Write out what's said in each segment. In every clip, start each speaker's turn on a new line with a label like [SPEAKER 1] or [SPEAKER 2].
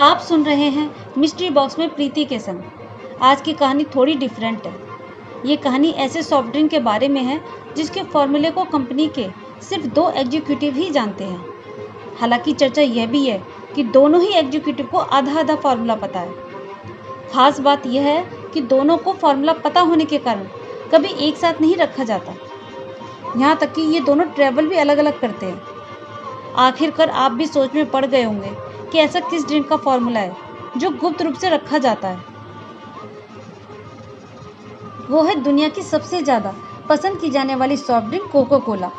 [SPEAKER 1] आप सुन रहे हैं मिस्ट्री बॉक्स में प्रीति के संग। आज की कहानी थोड़ी डिफरेंट है। ये कहानी ऐसे सॉफ्ट ड्रिंक के बारे में है जिसके फॉर्मूले को कंपनी के सिर्फ 2 एग्जीक्यूटिव ही जानते हैं। हालांकि चर्चा यह भी है कि दोनों ही एग्जीक्यूटिव को आधा आधा फॉर्मूला पता है। खास बात यह है कि दोनों को फॉर्मूला पता होने के कारण कभी एक साथ नहीं रखा जाता। यहाँ तक कि ये दोनों ट्रैवल भी अलग अलग करते हैं। आखिरकार आप भी सोच में पड़ गए होंगे कि ऐसा किस ड्रिंक का फॉर्मूला है जो गुप्त रूप से रखा जाता है। वो है दुनिया की सबसे ज़्यादा पसंद की जाने वाली सॉफ्ट ड्रिंक कोको कोला।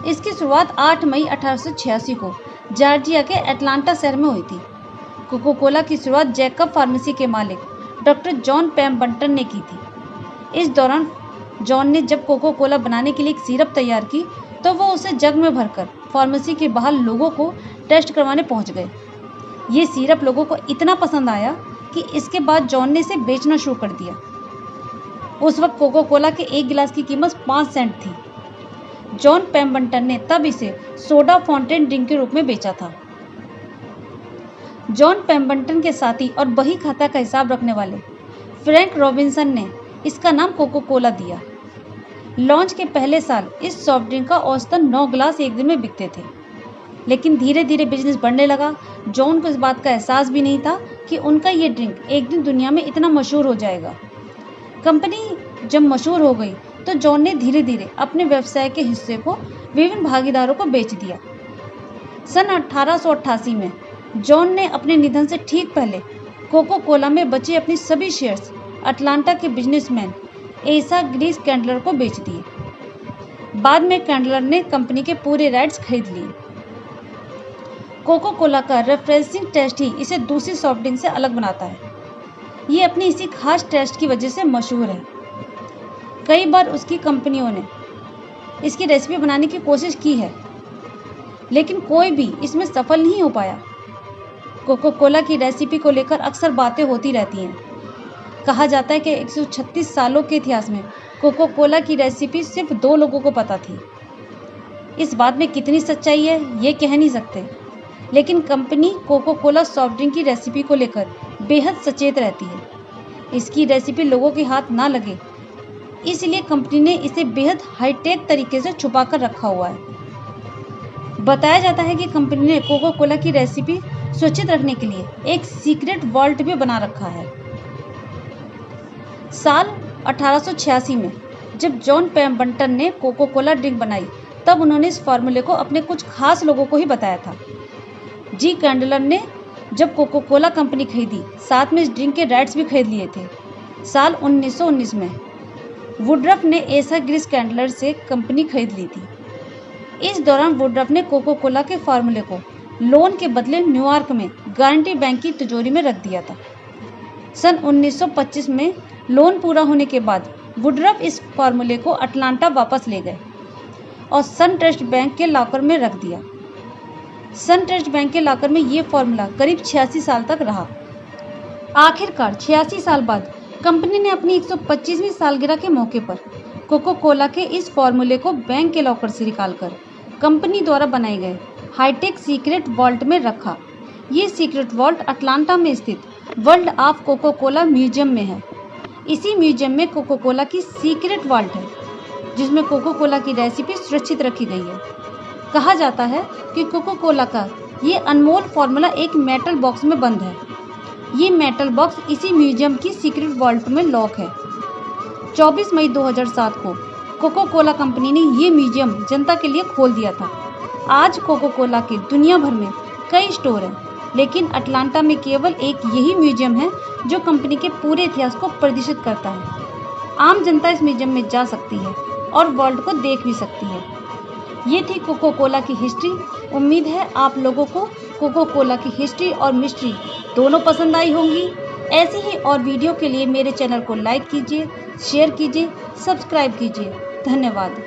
[SPEAKER 1] इसकी शुरुआत 8 मई 1886 को जॉर्जिया के एटलांटा शहर में हुई थी। कोको कोला की शुरुआत जैकब फार्मेसी के मालिक डॉक्टर जॉन पैम्बर्टन ने की थी। इस दौरान जॉन ने जब कोको कोला बनाने के लिए एक सिरप तैयार की तो वो उसे जग में भरकर फार्मेसी के बाहर लोगों को टेस्ट करवाने पहुंच गए। ये सिरप लोगों को इतना पसंद आया कि इसके बाद जॉन ने इसे बेचना शुरू कर दिया। उस वक्त कोको कोला के एक गिलास की कीमत 5 सेंट थी। जॉन पैम्बर्टन ने तब इसे सोडा फाउंटेन ड्रिंक के रूप में बेचा था। जॉन पैम्बर्टन के साथी और बही खाता का हिसाब रखने वाले फ्रैंक रॉबिन्सन ने इसका नाम कोको कोला दिया। लॉन्च के पहले साल इस सॉफ्ट ड्रिंक का औसतन 9 गिलास एक दिन में बिकते थे। लेकिन धीरे धीरे बिजनेस बढ़ने लगा। जॉन को इस बात का एहसास भी नहीं था कि उनका ये ड्रिंक एक दिन दुनिया में इतना मशहूर हो जाएगा। कंपनी जब मशहूर हो गई तो जॉन ने धीरे धीरे अपने व्यवसाय के हिस्से को विभिन्न भागीदारों को बेच दिया। सन 1888 में जॉन ने अपने निधन से ठीक पहले कोको कोला में बचे अपनी सभी शेयर्स अटलांटा के बिजनेसमैन एसा ग्रीस कैंडलर को बेच दिए। बाद में कैंडलर ने कंपनी के पूरे राइट्स खरीद लिए। कोको कोला का रिफ्रेशिंग टेस्ट ही इसे दूसरी सॉफ्ट ड्रिंक से अलग बनाता है। ये अपनी इसी खास टेस्ट की वजह से मशहूर है। कई बार उसकी कंपनियों ने इसकी रेसिपी बनाने की कोशिश की है, लेकिन कोई भी इसमें सफल नहीं हो पाया। कोको कोला की रेसिपी को लेकर अक्सर बातें होती रहती हैं। कहा जाता है कि 136 सालों के इतिहास में कोको कोला की रेसिपी सिर्फ 2 लोगों को पता थी। इस बात में कितनी सच्चाई है ये कह नहीं सकते, लेकिन company Coca Cola soft drink की रेसिपी को लेकर बेहद सचेत रहती है। इसकी रेसिपी लोगों के हाथ ना लगे, इसलिए कंपनी ने इसे बेहद हाईटेक तरीके से छुपा कर रखा हुआ है। बताया जाता है कि कंपनी ने कोको कोला की रेसिपी सुरक्षित रखने के लिए एक सीक्रेट वॉल्ट भी बना रखा है। साल 1886 में जब जॉन पैम्बर्टन ने कोको कोला ड्रिंक बनाई, तब उन्होंने इस फार्मूले को अपने कुछ खास लोगों को ही बताया था। जी कैंडलर ने जब कोको कोला कंपनी खरीदी, साथ में इस ड्रिंक के राइट्स भी खरीद लिए थे। साल 1919 में वुडरफ ने एसा ग्रीस कैंडलर से कंपनी खरीद ली थी। इस दौरान वुडरफ ने कोको कोला के फार्मूले को लोन के बदले न्यूयॉर्क में गारंटी बैंक की तिजोरी में रख दिया था। सन 1925 में लोन पूरा होने के बाद वुडरफ इस फार्मूले को अटलांटा वापस ले गए और सन ट्रस्ट बैंक के लॉकर में रख दिया। सन ट्रस्ट बैंक के लॉकर में ये फार्मूला करीब 86 साल तक रहा। आखिरकार 86 साल बाद कंपनी ने अपनी 125वीं सालगिरह के मौके पर कोको कोला के इस फार्मूले को बैंक के लॉकर से निकालकर कंपनी द्वारा बनाए गए हाईटेक सीक्रेट वॉल्ट में रखा। ये सीक्रेट वॉल्ट अटलांटा में स्थित World of Coca Cola museum में है। इसी म्यूजियम में कोको कोला की सीक्रेट वॉल्ट है, जिसमें कोको कोला की रेसिपी सुरक्षित रखी गई है। कहा जाता है कि कोको कोला का ये अनमोल फार्मूला एक मेटल बॉक्स में बंद है। ये मेटल बॉक्स इसी म्यूजियम की सीक्रेट वॉल्ट में लॉक है। 24 मई 2007 को कोको कोला कंपनी ने ये म्यूजियम जनता के लिए खोल दिया था। आज कोको कोला के दुनिया भर में कई स्टोर हैं, लेकिन अटलांटा में केवल एक यही म्यूजियम है जो कंपनी के पूरे इतिहास को प्रदर्शित करता है। आम जनता इस म्यूजियम में जा सकती है और वॉल्ट को देख भी सकती है। ये थी कोको कोला की हिस्ट्री। उम्मीद है आप लोगों को कोको कोला की हिस्ट्री और मिस्ट्री दोनों पसंद आई होंगी। ऐसी ही और वीडियो के लिए मेरे चैनल को लाइक कीजिए, शेयर कीजिए, सब्सक्राइब कीजिए। धन्यवाद।